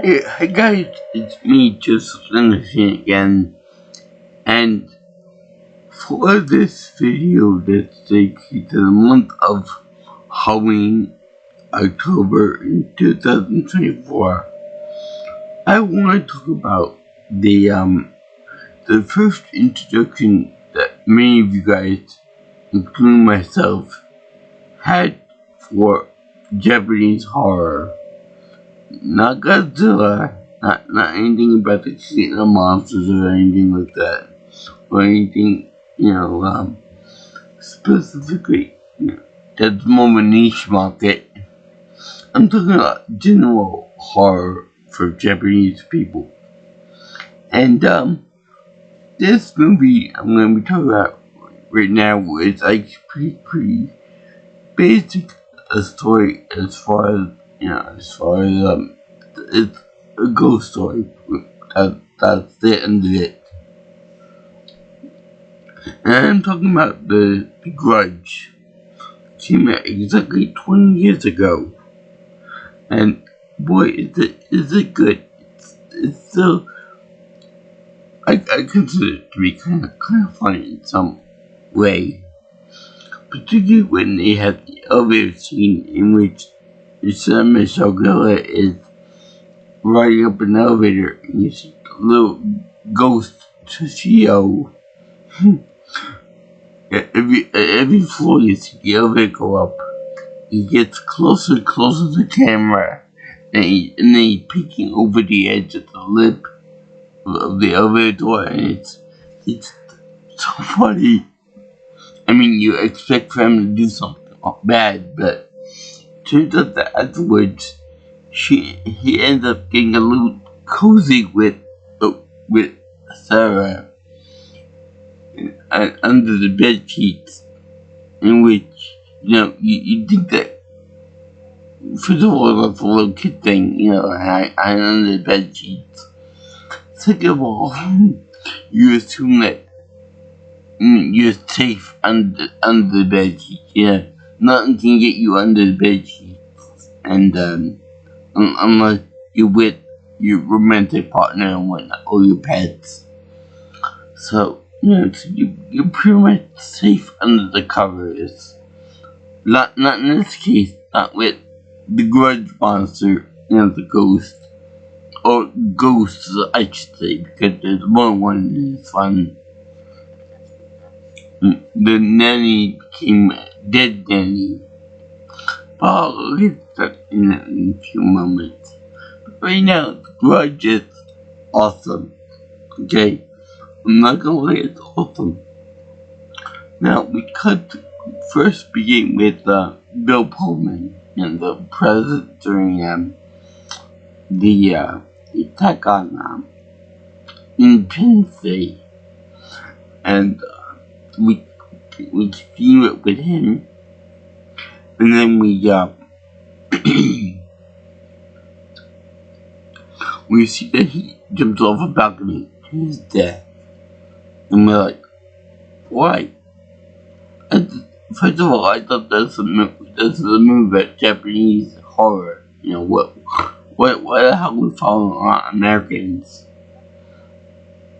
Hey guys, it's me, Joseph Anderson again, and for this video that's dedicated to the month of Halloween, October in 2024, I want to talk about the first introduction that many of you guys, including myself, had for Japanese horror. Not Godzilla, not anything about the Casino monsters or anything like that, or anything, specifically, that's more of a niche market. I'm talking about general horror for Japanese people. And, this movie I'm gonna be talking about right now is like pretty basic a story as far as, it's a ghost story. That's the end of it. And I'm talking about the Grudge. Came out exactly 20 years ago. And boy, is it good. It's still, I consider it to be kind of funny in some way. Particularly when they have the elevator scene in which Michelle Gellar is riding up an elevator and you see a little ghost Toshio. Every floor you see the elevator go up, he gets closer and closer to the camera, and then he's peeking over the edge of the lip of the elevator door, and it's so funny. I mean, you expect for him to do something bad, but turns out that afterwards, he ends up getting a little cozy with Sarah under the bed sheets, in which you think that first of all that's a little kid thing, and under the bed sheets. Second of all, you assume that you're safe under the bed sheets. Nothing can get you under the bed sheets, and unless you're with your romantic partner and whatnot, or your pets. So, you're pretty much safe under the covers. Not in this case, not with the Grudge monster, the ghost. Or ghosts, I should say, because there's more than one and it's fun. The nanny became dead nanny. But I'll get that in a few moments. Right now, the Grudge is awesome. Okay? I'm not gonna lie, it's awesome. Now, we could first begin with Bill Pullman, the president during the attack on Independence Day. And we continue it with him. And then we we see that he jumps off a balcony to his death. And we're like, why? And first of all, I thought this is a movie about Japanese horror. Why the hell we following around Americans?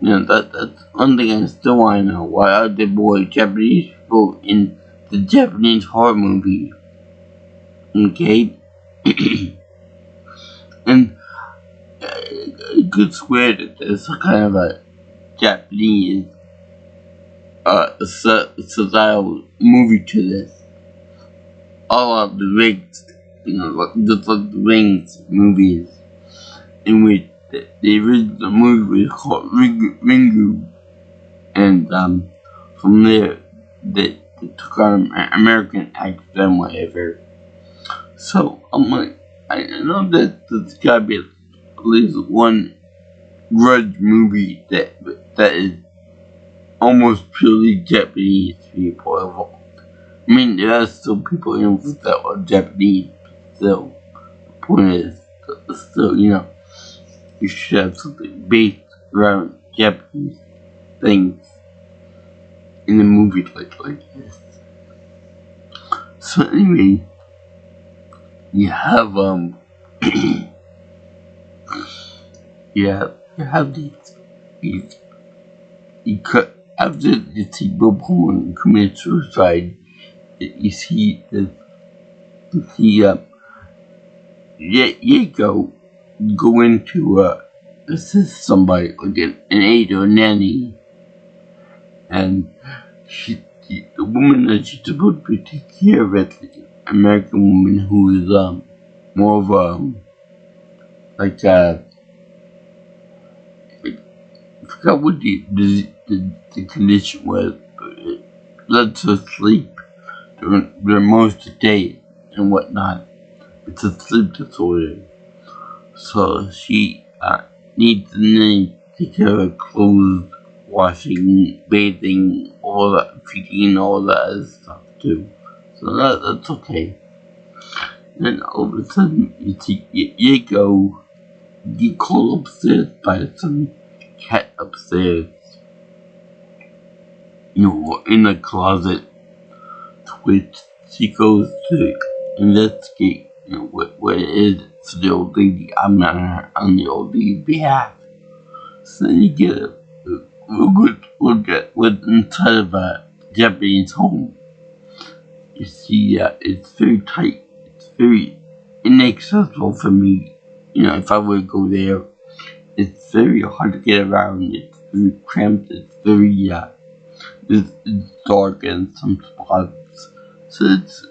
That's one thing I still want to know. Why are there more Japanese people in the Japanese horror movie? Okay? And I could swear that there's a kind of a Japanese style movie to this. All of the Rings, just like the Rings movies, in which the original movie was called Ringu, and from there they took on American actors and whatever. So I'm like, I know that there's gotta be at least one Grudge movie that is almost purely Japanese people. I mean, there are still people that are Japanese, but still, the point is, still, you should have something based around Japanese things in a movie like this. So anyway, you have you have these after you see Bill Pullman commit suicide, you see you see Yako go into assist somebody like an aide or nanny, and the woman that she's supposed to take care of it, the American woman who is more of like I forgot what the condition was, but it led to sleep during most of the day and whatnot. It's a sleep disorder. So she needs the nanny to take care of clothes, washing, bathing, all that, feeding, all that other stuff too. So that's okay. Then all of a sudden, you see Yako get called upstairs by some cat upstairs, in the closet, which she goes to investigate, what it is to the old lady. I'm on the old lady's behalf. So then you get a real good look at what's inside of a Japanese home. You see, it's very tight. It's very inaccessible for me. If I were to go there, it's very hard to get around. It's very cramped. It's very, it's dark in some spots. So it's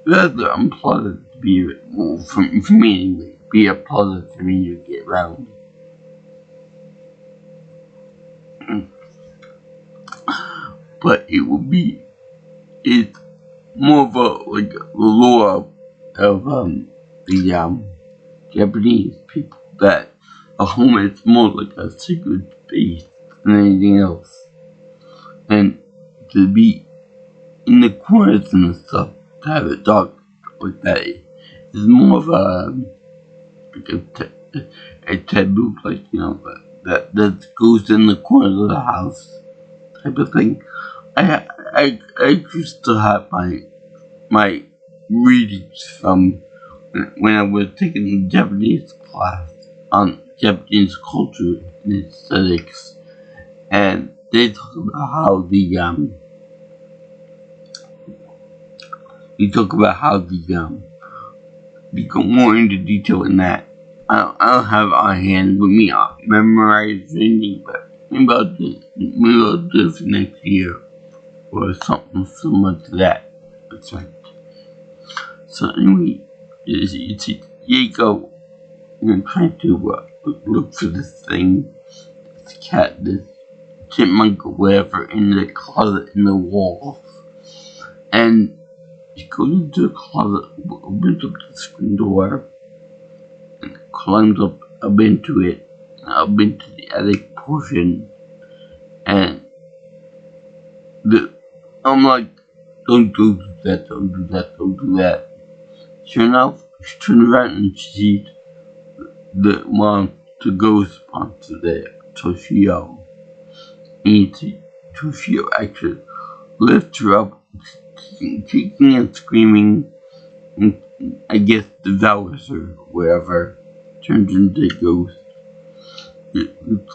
rather unpleasant to be, for me anyway, be unpleasant for me to get around. But it's more of the lore of the Japanese people, that a home is more like a secret space than anything else. And to be in the corners and stuff, to have it dark like that is more of a taboo place, that goes in the corners of the house type of thing. I used to have my readings from when I was taking a Japanese class on Japanese culture and aesthetics, and they talk about how they go more into detail in that. I don't have it on hand with me memorized anything, but maybe I'll do it for next year or something similar to that. That's right. So anyway, it's Yako, trying to look for this thing, this cat, this chipmunk or whatever, in the closet in the walls. And she goes into the closet, opens up the screen door, and climbs up into it, up into the attic portion, and I'm like, don't do that, don't do that, don't do that. Sure enough, she turns around and she sees the ghost monster there, Toshio. And Toshio actually lifts her up, kicking and screaming, and I guess devours her, wherever, turns into a ghost.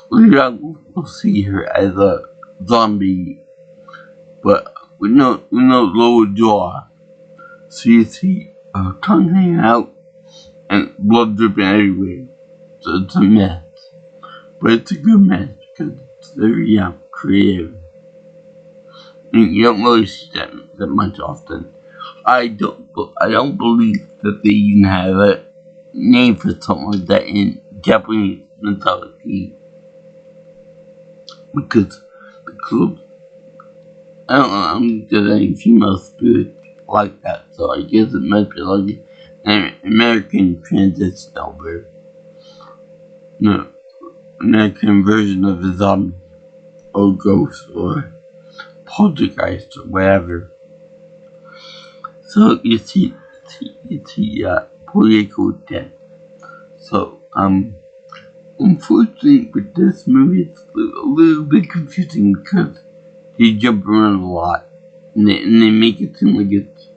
Later on, we'll see her as a zombie, but with no lower jaw. So you see her tongue hanging out and blood dripping everywhere. So it's a mess. But it's a good mess because it's very creative. And you don't really see that much often. I don't believe that they even have a name for something like that in Japanese mythology. Because I don't think there's any female spirit like that, so I guess it must be like an American transition over. No, American version of a zombie, or ghost, or poltergeist, or whatever. So you see, poor Yako dead. So, unfortunately with this movie, it's a little bit confusing because they jump around a lot, and they make it seem like it's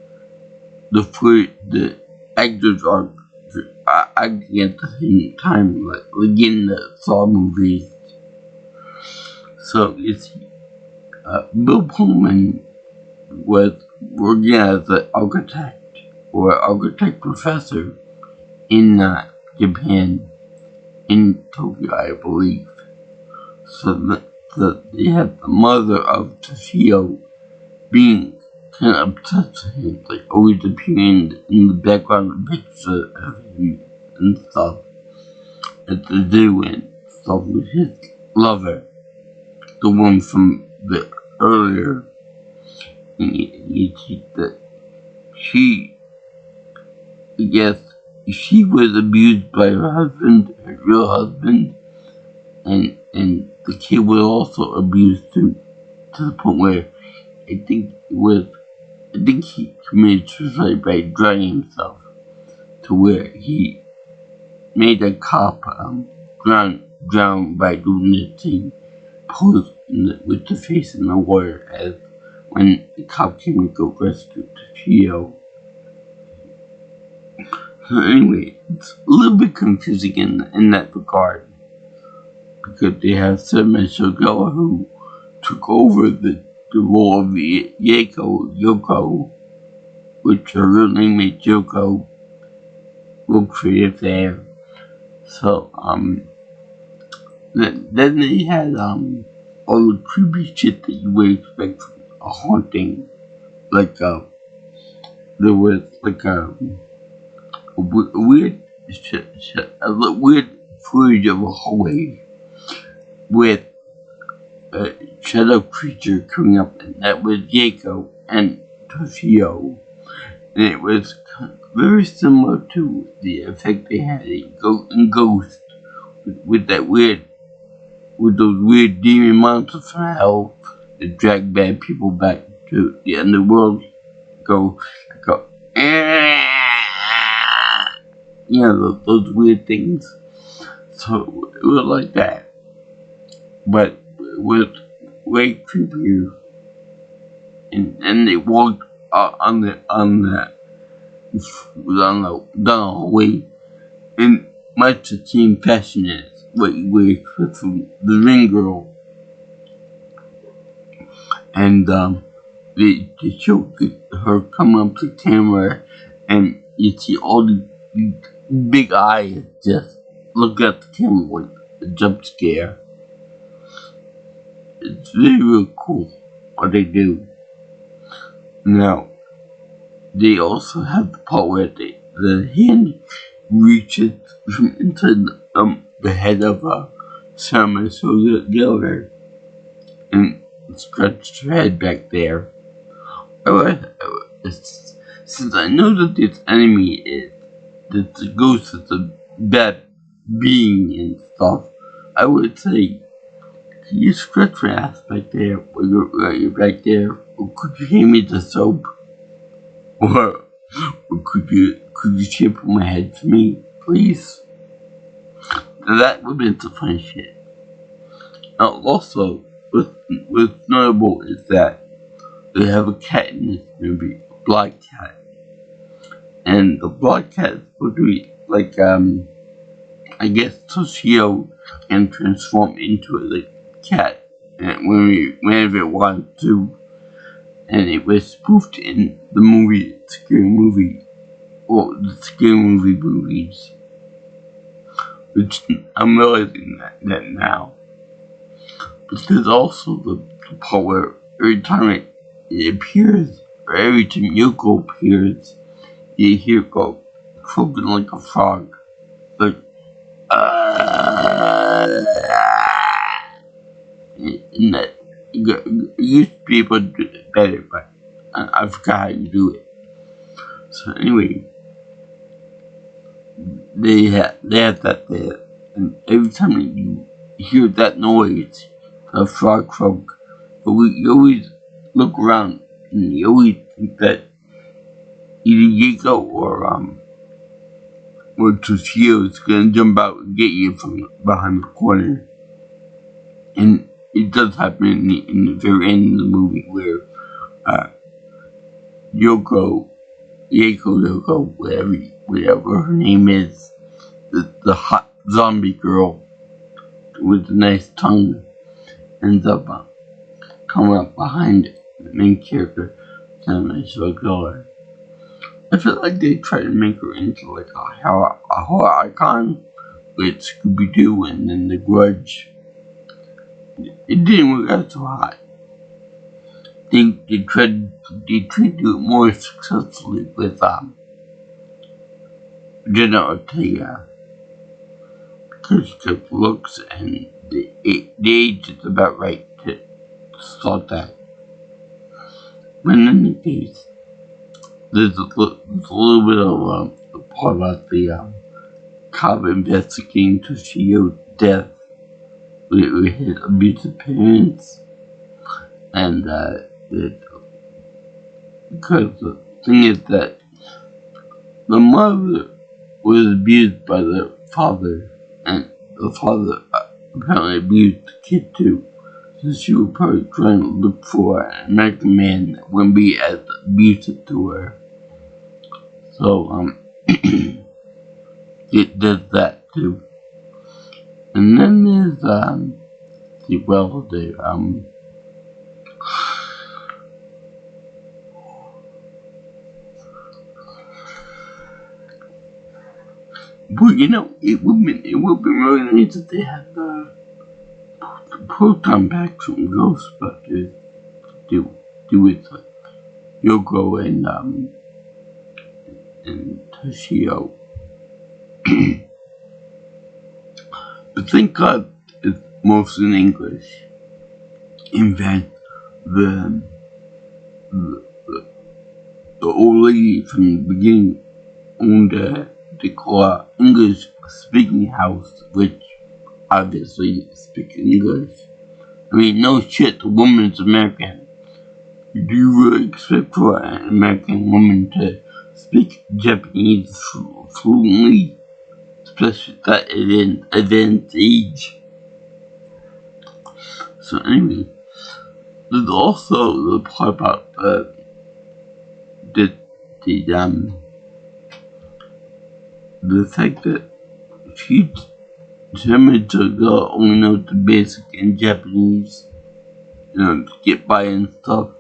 the actors are. acting at the same time, like in the Saw movies. So you see, Bill Pullman was working as an architect or architect professor in Japan, in Tokyo, I believe. So they had the mother of Toshio being kind of obsessed with him, like always appearing in the background pictures of him and stuff at the zoo and stuff with his lover, the one from the earlier. You see that she, yes, she was abused by her husband, her real husband, and the kid was also abused to the point where I think he committed suicide by drowning himself, to where he made a cop drown by doing this thing, posed with the face in the water as when the cop came to go rescue Toshio. So anyway, it's a little bit confusing in that regard, because they have Sema Shogawa who took over the role of Yoko, which her real name is Yoko, real creative there. So, then they had, all the creepy shit that you would expect from a haunting. Like, there was, like, a weird footage of a hallway with a shadow creature coming up, and that was Yako and Toshio. And it was very similar to the effect they had in Ghost, with those weird demon monsters from hell that drag bad people back to the underworld. Go, you know, those weird things. So it was like that, but it was way creepier. And they walked down the hallway in much the same fashion as what you would expect from the Ring Girl. And they showed her coming up to the camera, and you see all these big eyes just look at the camera like a jump scare. It's really cool what they do. Now, they also have the part where the hand reaches from inside the head of Sama Soga and scratched her head back there. Since I know that this enemy is, that the ghost is a bad being and stuff, I would say, can you scratch your ass back there, or you're back there, or could you hand me the soap? Or could you shape my head for me, please? That would be some fun shit. Now, also, what's notable is that they have a cat in this movie, a black cat. And the black cat is supposed to be like, I guess Toshio can transform into a cat whenever it wants to. And it was spoofed in the Scary Movie, or the Scary Movie movies. Which I'm realizing that now. But there's also the part where every time it appears, or every time Yoko appears, you hear it go croaking like a frog. Like, and that you used to be able to do it better, but I forgot how you do it. So anyway, they have that there, and every time you hear that noise, a frog croak, but you always look around and you always think that either Yiko or Toshio is gonna jump out and get you from behind the corner. And it does happen in the very end of the movie where Yoko, whatever her name is, the hot zombie girl with the nice tongue ends up coming up behind the main character, kind of nice girl. I feel like they tried to make her into like a horror icon with Scooby Doo and then the Grudge. It didn't work out so hot. They tried to do it more successfully with Jenna Ortega because the looks and the age is about right to start that. But in any case, there's a little bit of a part about the cop investigating Toshio's death with his abusive parents, and because the thing is that the mother was abused by the father, and the father apparently abused the kid too. So she was probably trying to look for an American man that wouldn't be as abusive to her. So it does that too. And then there's but you know, it would be really nice if they had the proton packs from Ghostbusters do with Yoko and Toshio. But thank God it's mostly in English. In fact, the old lady from the beginning owned the English speaking house, which obviously speaks English. I mean, no shit, the woman's American. Do you really expect for an American woman to speak Japanese fluently? Especially at an advanced age. So anyway, there's also the part about the fact that she's determined to only know the basic in Japanese, you know, to get by and stuff.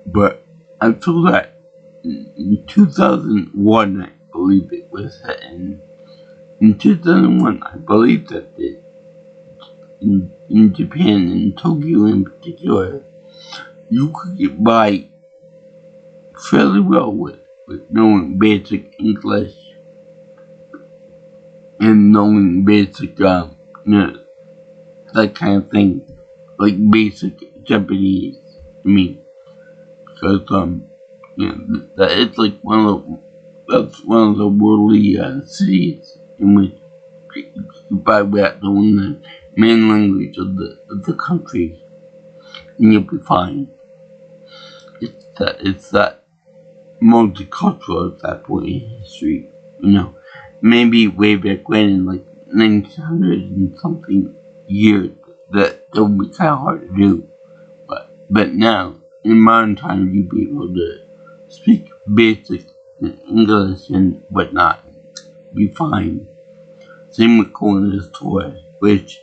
But I feel that in 2001, I believe it was set in 2001, I believe that in Japan, in Tokyo in particular, you could get by fairly well with knowing basic English and knowing basic, you know, that kind of thing, like basic Japanese. I mean, because you know, that it's like that's one of the worldly cities in which you buy without knowing the main language of the country, and you'll be fine. It's that multicultural at that point in history, you know. Maybe way back when in like 1900 and something years that would be kind of hard to do, but now in modern times you'd be able to speak basic English and whatnot, be fine. Same with going to the store, which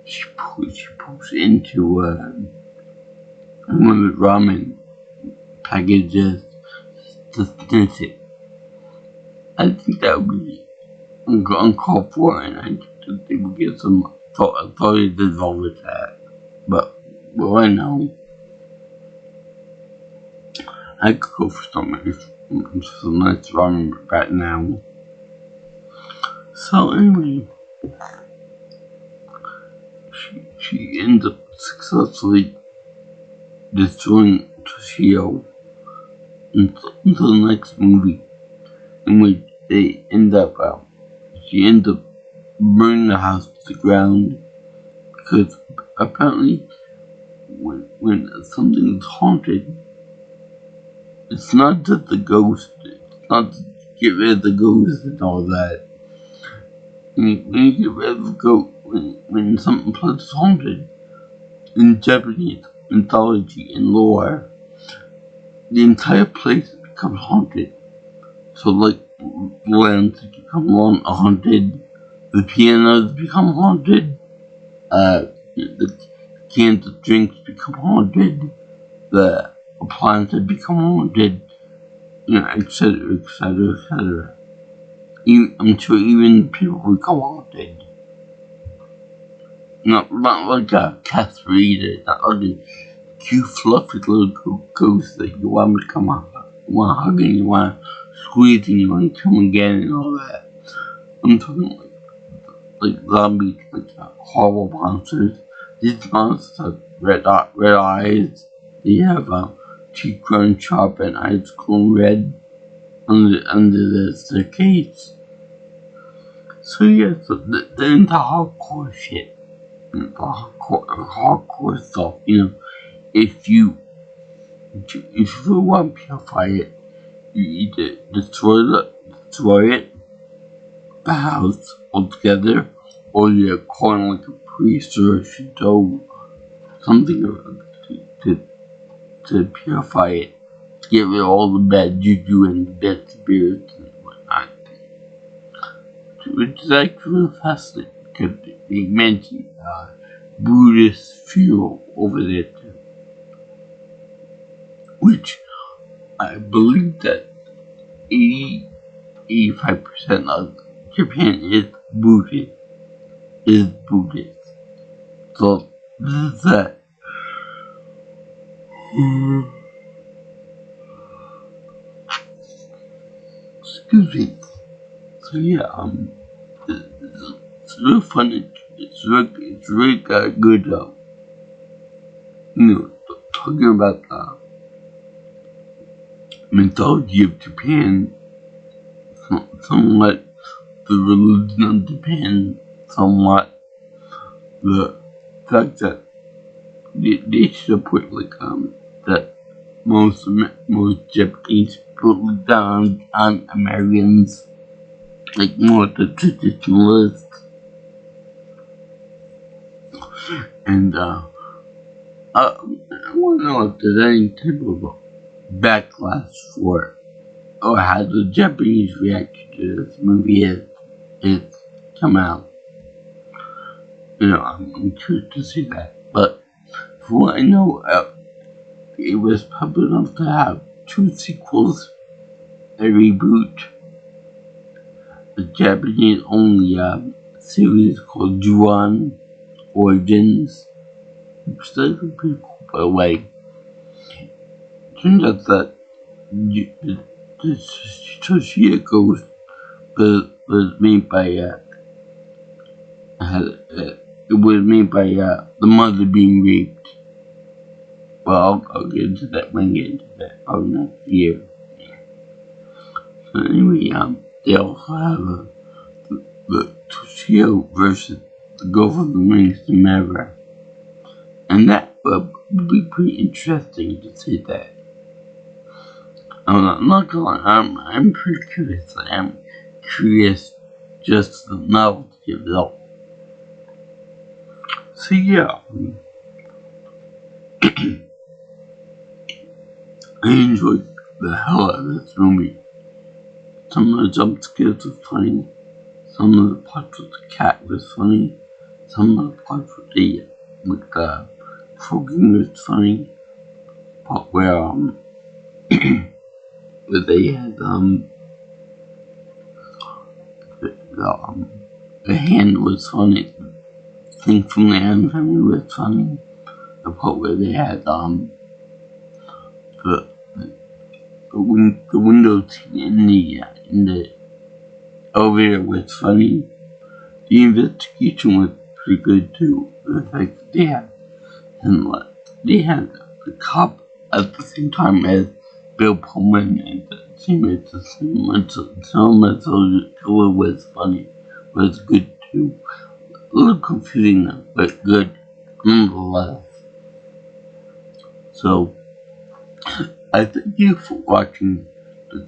she puts into one of the ramen packages to finish it. I think that would be uncalled for, and I think they would get some authorities involved with that. But right now, I could go for some nice ramen right now. So anyway, she ends up successfully destroying Toshio until the next movie, in which they she ends up burning the house to the ground, because apparently when something is haunted, it's not just the ghost, it's not to get rid of the ghost and all that. When you get rid of the ghost, when something is haunted, in Japanese mythology and lore, the entire place becomes haunted. So like lanterns become haunted, the pianos become haunted, the cans of drinks become haunted, the appliances become haunted, etc., etc., etc. I'm sure even people become haunted. Not like a Catherine, not like a cute fluffy little ghost that you want to come up, you want to hug and you want to squeeze and you want to come again and all that. I'm talking like zombies, like horrible monsters. These monsters have red eyes. They have teeth grown sharp and eyes glowing red under the staircase. So yeah, so they're into hardcore shit. Hardcore stuff, if you want to purify it, you either destroy it, the house altogether, or you call like a priest or a Shinto, something to purify it, get rid of all the bad juju and the bad spirits and whatnot. Which is actually fascinating because they mention Buddhist funeral over there too. Which I believe that 85% of Japan is Buddhist. So this is that. Excuse me. So yeah, it's real funny. It's really good. Talking about the mythology of Japan, somewhat the religion of Japan, somewhat the fact that they should put like that most Japanese people look down on Americans, like more the traditionalists. And I want to know if there's any type of backlash for it, or how the Japanese reaction to this movie is come out. I'm curious to see that. But from what I know, it was popular enough to have 2 sequels, a reboot, a Japanese only series called Juon Origins, which is actually pretty cool, by the way. Turns out that the Toshia Ghost was made by the mother being raped. Well, I'll get into that when I get into that probably next year. So anyway, they also have the Toshio versus the Girl from the Rings to Never. And that would be pretty interesting to see that. I'm not gonna lie, I'm pretty curious. I'm curious just the novelty of it all. So yeah, I enjoyed the hell out of this movie. Some of the jump scares were funny. Some of the parts with the cat was funny. Some of the parts with the croaking was funny. Part where where they had the hand was funny. The thing from the hand family was funny. The part where they had the windows in the elevator was funny. The investigation was pretty good too. The fact that they had the cop at the same time as Bill Pullman and the teammates of Selma Killer was funny, was good too. A little confusing though, but good nonetheless. So I thank you for watching the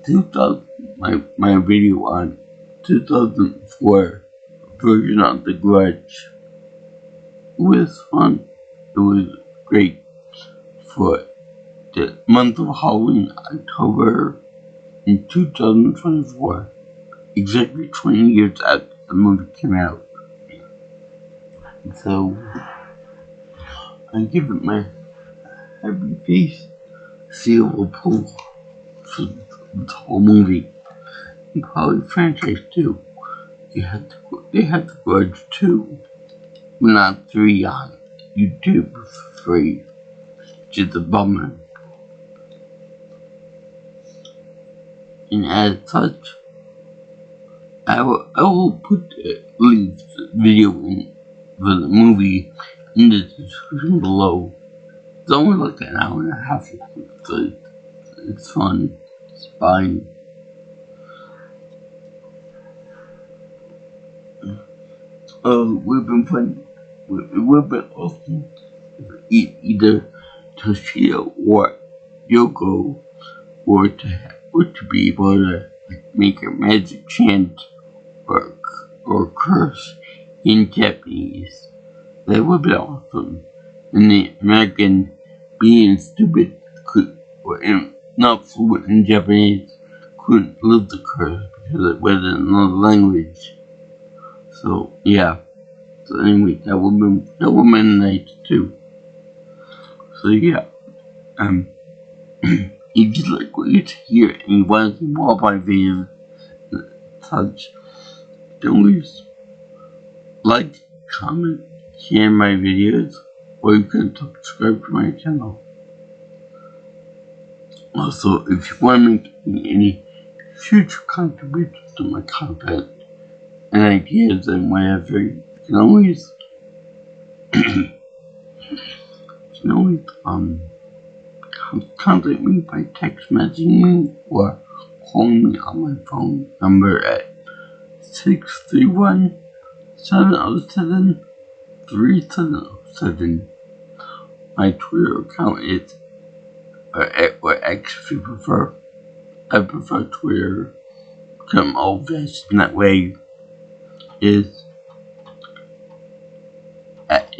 my video on 2004 version of The Grudge. It was fun. It was great for the month of Halloween, October in 2024. exactly 20 years after the movie came out. So I give it my happy face seal of approval for the whole movie. And probably franchise too. They had the Grudge 2, but not 3 on YouTube for free, which is a bummer. And as such, I will put the link to the video for the movie in the description below. It's only like an hour and a half, so it's fun. It's fine. We've been playing. We've been often either Toshio or Yoko, or to be able to make a magic chant or curse in Japanese. That would be awesome. And the American being stupid or not fluent in Japanese couldn't live the curse because it was in another language. So yeah. So anyway, that would be nice too. So yeah. If you like what you hear and you want to see more of my videos, such, don't lose. Like, comment, share my videos, or you can subscribe to my channel. Also, if you want to make any future contributions to my content and ideas and whatever, you can always contact me by text messaging me or calling me on my phone number at 631-707-3707. My Twitter account is, or X if you prefer. I prefer Twitter because I'm old fashioned that way. Is at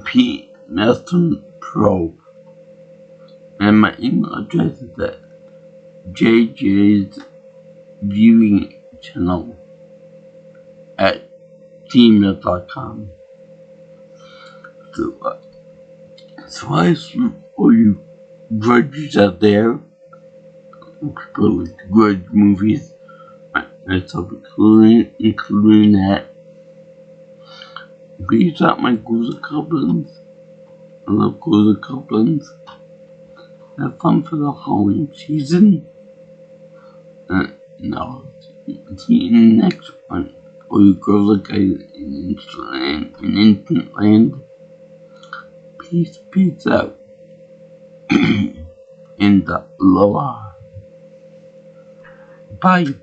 P Nelson Pro, and my email address is at JJ's viewing channel at gmail.com. So I salute all you grudges out there, people like the Grudge movies, myself including that. Peace out, my ghouls and goblins. I love ghouls and goblins. Have fun for the Halloween season. No, see you in the next one. Or you girls like in Instant Land. Peace out. And aloha. Bye.